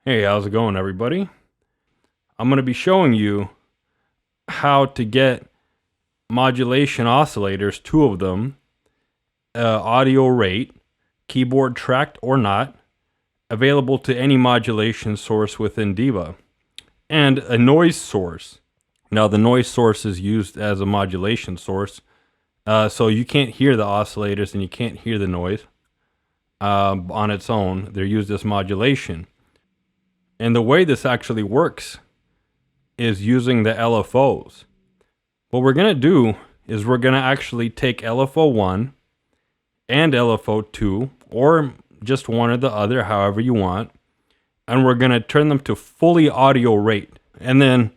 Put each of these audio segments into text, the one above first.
Hey, how's it going, everybody? I'm going to be showing you how to get modulation oscillators, two of them, audio rate, keyboard tracked or not, available to any modulation source within Diva, and a noise source. Now, the noise source is used as a modulation source, so you can't hear the oscillators and you can't hear the noise on its own. They're used as modulation. And the way this actually works is using the LFOs. What we're going to do is we're going to actually take LFO1 and LFO2, or just one or the other, however you want, and we're going to turn them to fully audio rate. And then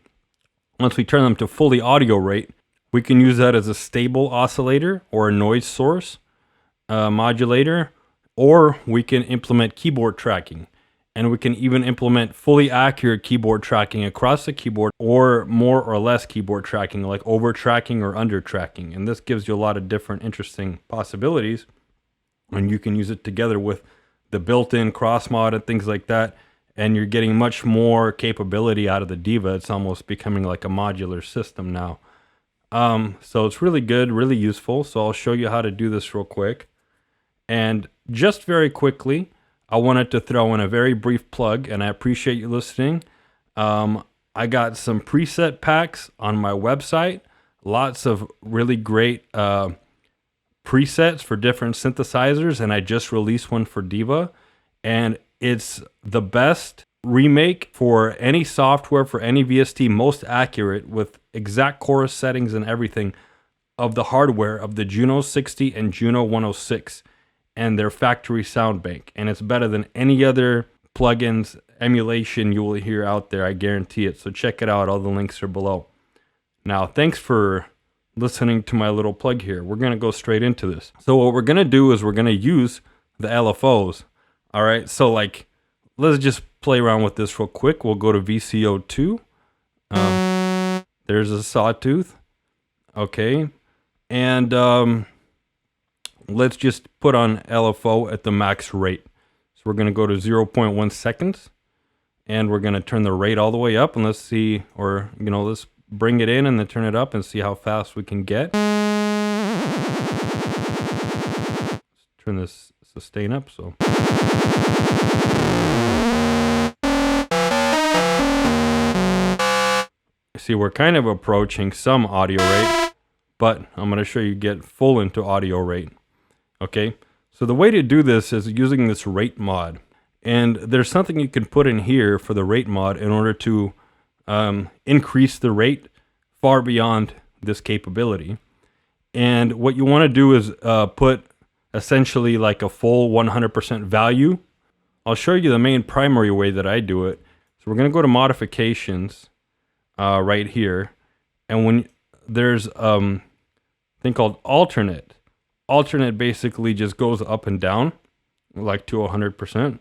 once we turn them to fully audio rate, we can use that as a stable oscillator or a noise source modulator, or we can implement keyboard tracking. And we can even implement fully accurate keyboard tracking across the keyboard, or more or less keyboard tracking, like over tracking or under tracking. And this gives you a lot of different interesting possibilities. And you can use it together with the built-in cross mod and things like that. And you're getting much more capability out of the Diva. It's almost becoming like a modular system now. So it's really good, really useful. So I'll show you how to do this real quick. And just very quickly, I wanted to throw in a very brief plug, and I appreciate you listening. I got some preset packs on my website, lots of really great presets for different synthesizers, and I just released one for Diva, and it's the best remake for any software, for any VST, most accurate with exact chorus settings and everything of the hardware of the Juno 60 and Juno 106. And their factory sound bank, and it's better than any other plugins emulation you will hear out there. I guarantee it. So check it out. All the links are below. Now, thanks for listening to my little plug here. We're going to go straight into this. So what we're going to do is we're going to use the LFOs. All right. So let's just play around with this real quick. We'll go to VCO2. There's a sawtooth. Okay. And let's just put on LFO at the max rate. So we're going to go to 0.1 seconds, and we're going to turn the rate all the way up, and let's see, or, let's bring it in and then turn it up and see how fast we can get. Let's turn this sustain up, so. See, we're kind of approaching some audio rate, but I'm going to show you get full into audio rate. Okay, so the way to do this is using this rate mod. And there's something you can put in here for the rate mod in order to increase the rate far beyond this capability. And what you want to do is put essentially like a full 100% value. I'll show you the main primary way that I do it. So we're going to go to modifications right here. And when there's a thing called alternate. Alternate basically just goes up and down, like to 100%.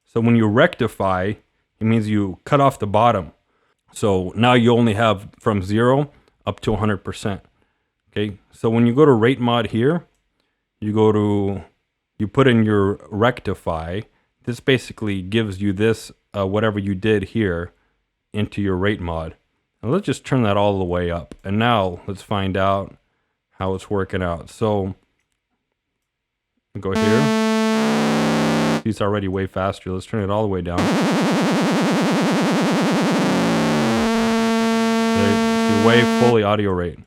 So when you rectify, it means you cut off the bottom. So now you only have from 0 up to 100%. Okay, so when you go to rate mod here, you put in your rectify. This basically gives you this, whatever you did here, into your rate mod. And let's just turn that all the way up. And now let's find out how it's working out. So go here. It's already way faster. Let's turn it all the way down. There, way fully audio rate.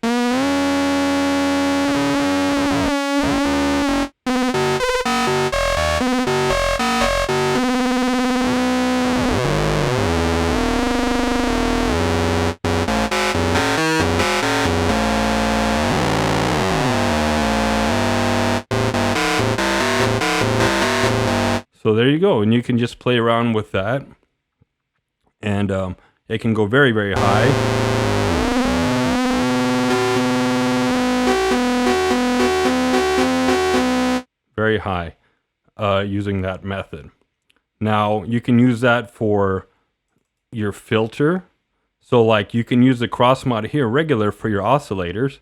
So there you go, and you can just play around with that, and it can go very, very high. Very high using that method. Now, you can use that for your filter. So like you can use the cross mod here regular for your oscillators,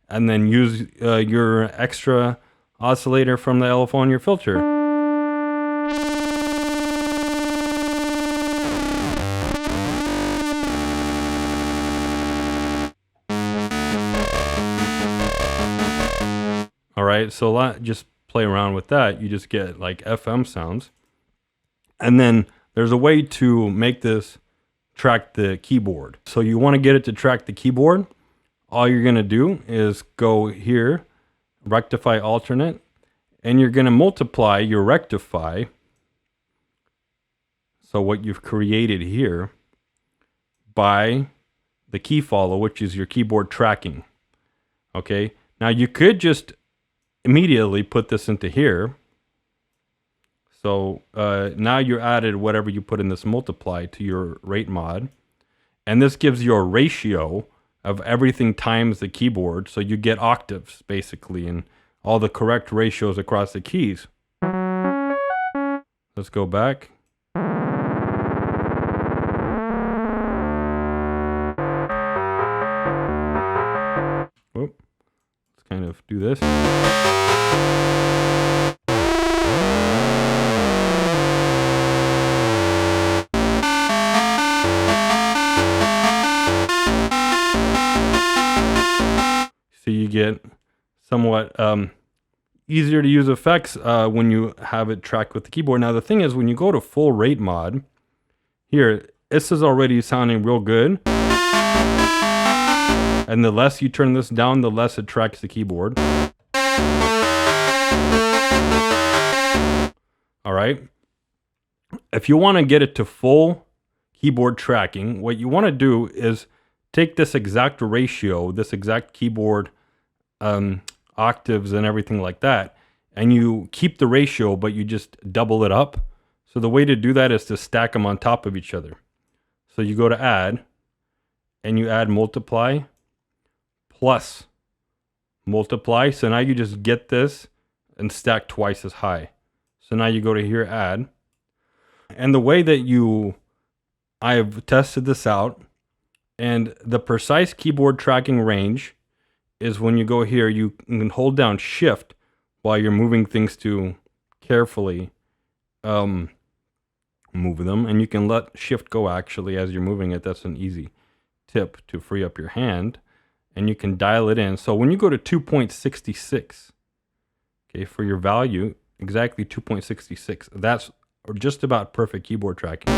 and then use your extra oscillator from the LFO on your filter. right, so just play around with that. You just get like FM sounds. And then there's a way to make this track the keyboard. So you want to get it to track the keyboard. All you're going to do is go here, rectify alternate, and you're going to multiply your rectify. So what you've created here by the key follow, which is your keyboard tracking. Okay. Now you could just immediately put this into here. So now you added whatever you put in this multiply to your rate mod. And this gives you a ratio of everything times the keyboard. So you get octaves basically and all the correct ratios across the keys. Let's go back. Whoop. Let's kind of do this. So you get somewhat easier to use effects when you have it tracked with the keyboard. Now the thing is, when you go to full rate mod, here, this is already sounding real good. And the less you turn this down, the less it tracks the keyboard. All right. If you want to get it to full keyboard tracking, what you want to do is take this exact ratio, this exact keyboard octaves and everything like that, and you keep the ratio, but you just double it up. So the way to do that is to stack them on top of each other. So you go to add, and you add multiply plus multiply. So now you just get this and stack twice as high. So now you go to here, add. And the way that I've tested this out, and the precise keyboard tracking range is when you go here, you can hold down shift while you're moving things to carefully move them. And you can let shift go actually as you're moving it. That's an easy tip to free up your hand. And you can dial it in. So when you go to 2.66, okay, for your value, exactly 2.66, that's just about perfect keyboard tracking.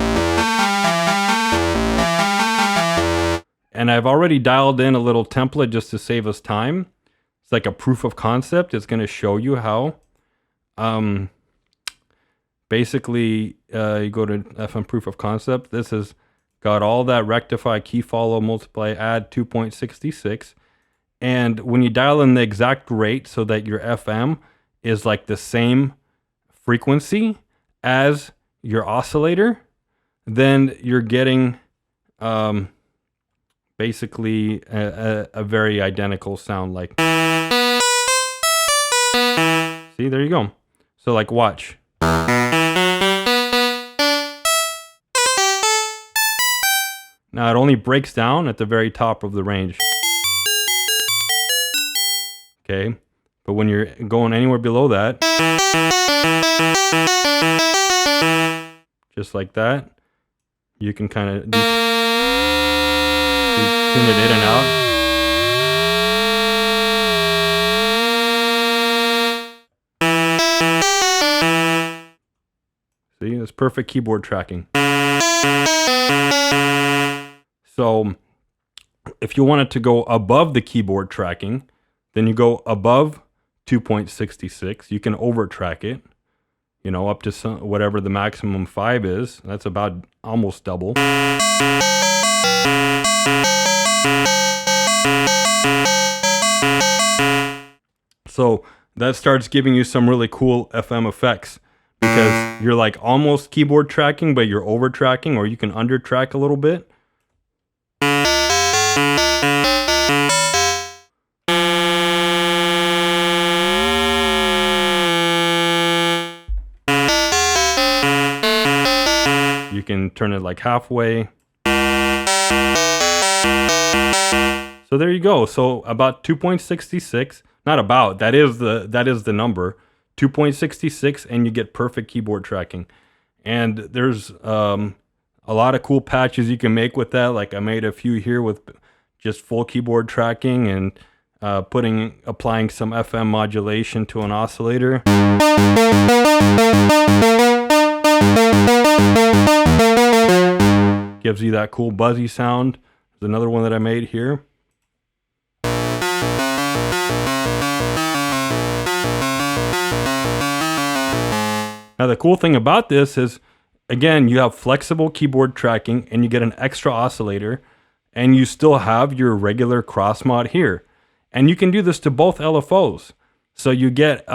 And I've already dialed in a little template just to save us time. It's like a proof of concept. It's going to show you how. Basically, you go to FM proof of concept. This has got all that rectify, key follow, multiply, add 2.66. And when you dial in the exact rate so that your FM is like the same frequency as your oscillator, then you're getting basically a very identical sound. Like, see, there you go. So like, watch. Now it only breaks down at the very top of the range. Okay, but when you're going anywhere below that, just like that, you can kind of tune it in and out. See, it's perfect keyboard tracking. So if you want it to go above the keyboard tracking, then you go above 2.66. You can over track it, you know, up to whatever the maximum 5 is. That's about almost double. So that starts giving you some really cool FM effects, because you're like almost keyboard tracking, but you're over tracking, or you can under track a little bit. You can turn it like halfway. So there you go. So about 2.66, not about, that is the number, 2.66, and you get perfect keyboard tracking. And there's a lot of cool patches you can make with that. Like I made a few here with just full keyboard tracking, and applying some FM modulation to an oscillator. Gives you that cool buzzy sound. There's another one that I made here. Now the cool thing about this is, again, you have flexible keyboard tracking and you get an extra oscillator, and you still have your regular cross mod here. And you can do this to both LFOs. So you get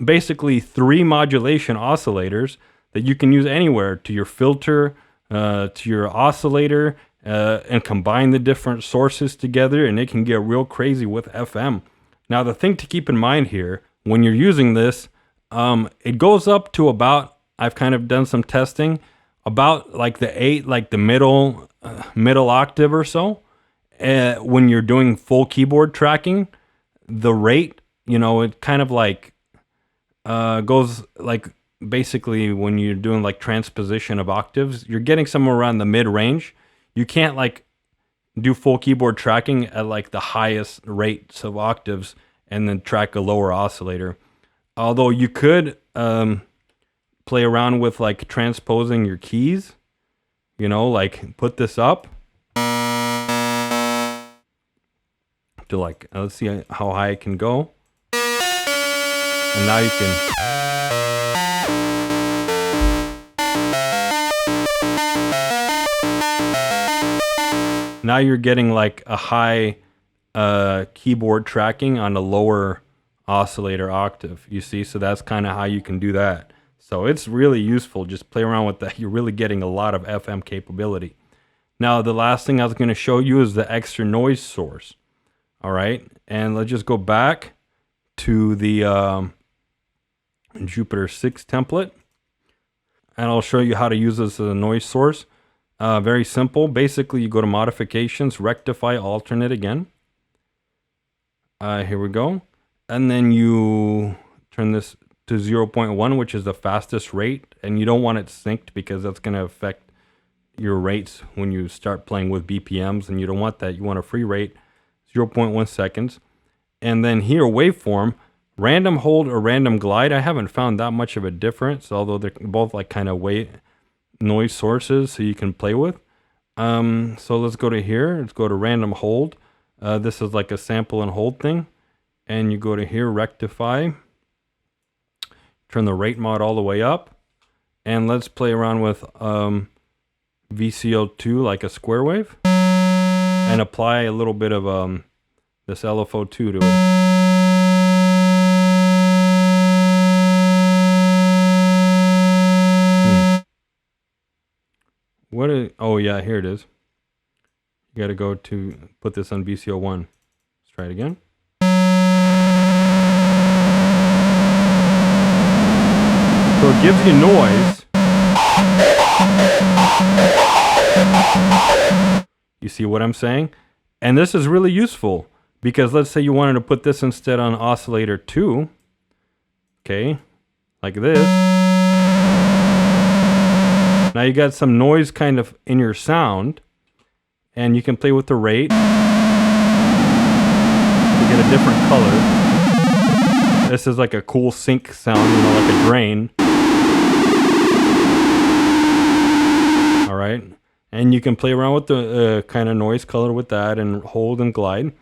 basically 3 modulation oscillators that you can use anywhere, to your filter, to your oscillator, and combine the different sources together, and it can get real crazy with FM. Now the thing to keep in mind here, when you're using this, it goes up to about, I've kind of done some testing, about like the 8, like the middle octave or so. When you're doing full keyboard tracking, the rate, it kind of like goes like, basically when you're doing like transposition of octaves, you're getting somewhere around the mid range. You can't like do full keyboard tracking at like the highest rates of octaves and then track a lower oscillator. Although you could play around with like transposing your keys, like put this up to like, let's see how high it can go. And now you can, now you're getting like a high keyboard tracking on a lower oscillator octave, you see? So that's kind of how you can do that. So it's really useful. Just play around with that. You're really getting a lot of FM capability. Now, the last thing I was going to show you is the extra noise source. All right. And let's just go back to the Jupiter 6 template. And I'll show you how to use this as a noise source. Very simple. Basically, you go to Modifications, Rectify, Alternate again. Here we go. And then you turn this to 0.1, which is the fastest rate. And you don't want it synced because that's going to affect your rates when you start playing with BPMs. And you don't want that. You want a free rate, 0.1 seconds. And then here, waveform, random hold or random glide. I haven't found that much of a difference, although they're both like kind of noise sources so you can play with. So let's go to here. Let's go to random hold. This is like a sample and hold thing. And you go to here, rectify. Turn the rate mod all the way up. And let's play around with VCO2 like a square wave. And apply a little bit of this LFO2 to it. Oh yeah, here it is. You gotta go to put this on VCO1. Let's try it again. So it gives you noise. You see what I'm saying? And this is really useful because let's say you wanted to put this instead on oscillator 2. Okay, like this. Now you got some noise kind of in your sound, and you can play with the rate to get a different color. This is like a cool sync sound, like a drain. All right, and you can play around with the kind of noise color with that and hold and glide.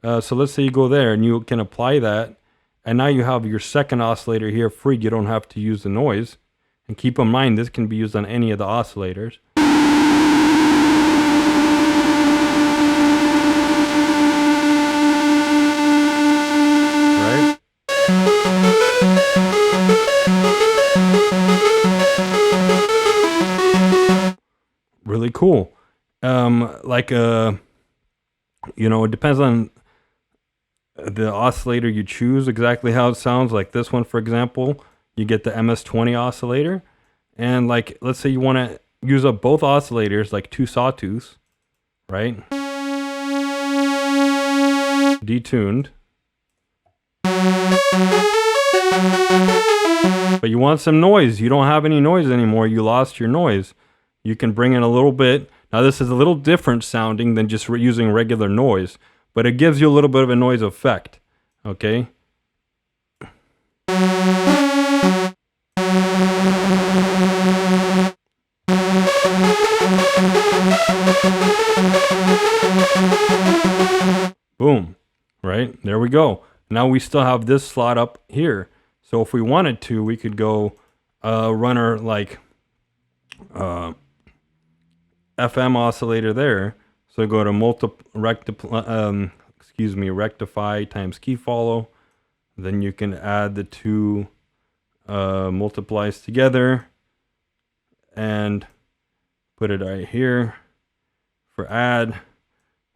So let's say you go there and you can apply that, and now you have your second oscillator here free. You don't have to use the noise. And keep in mind, this can be used on any of the oscillators. Right? Really cool. It depends on the oscillator you choose, exactly how it sounds. Like this one, for example. You get the MS-20 oscillator, and like, let's say you want to use up both oscillators, like 2 sawtooths, right? Detuned. But you want some noise. You don't have any noise anymore. You lost your noise. You can bring in a little bit. Now this is a little different sounding than just using regular noise, but it gives you a little bit of a noise effect. Okay. Boom. Right? There we go. Now we still have this slot up here. So if we wanted to, we could go run our like FM oscillator there. So go to rectify times key follow. Then you can add the two multiplies together and put it right here for add.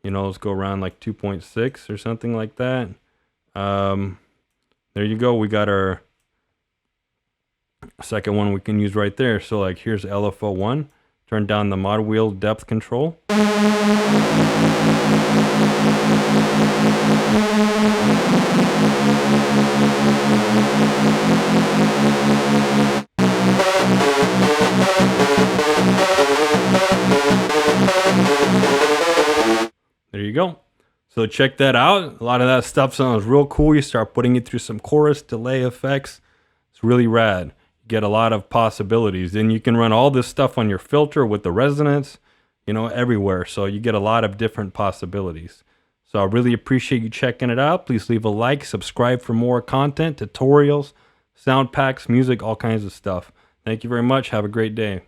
You know, let's go around like 2.6 or something like that. There you go. We got our second one we can use right there. So like here's LFO 1. Turn down the mod wheel depth control. There you go. So check that out. A lot of that stuff sounds real cool. You start putting it through some chorus delay effects. It's really rad. You get a lot of possibilities. Then you can run all this stuff on your filter with the resonance, you know, everywhere. So you get a lot of different possibilities. So I really appreciate you checking it out. Please leave a like, subscribe for more content, tutorials, sound packs, music, all kinds of stuff. Thank you very much. Have a great day.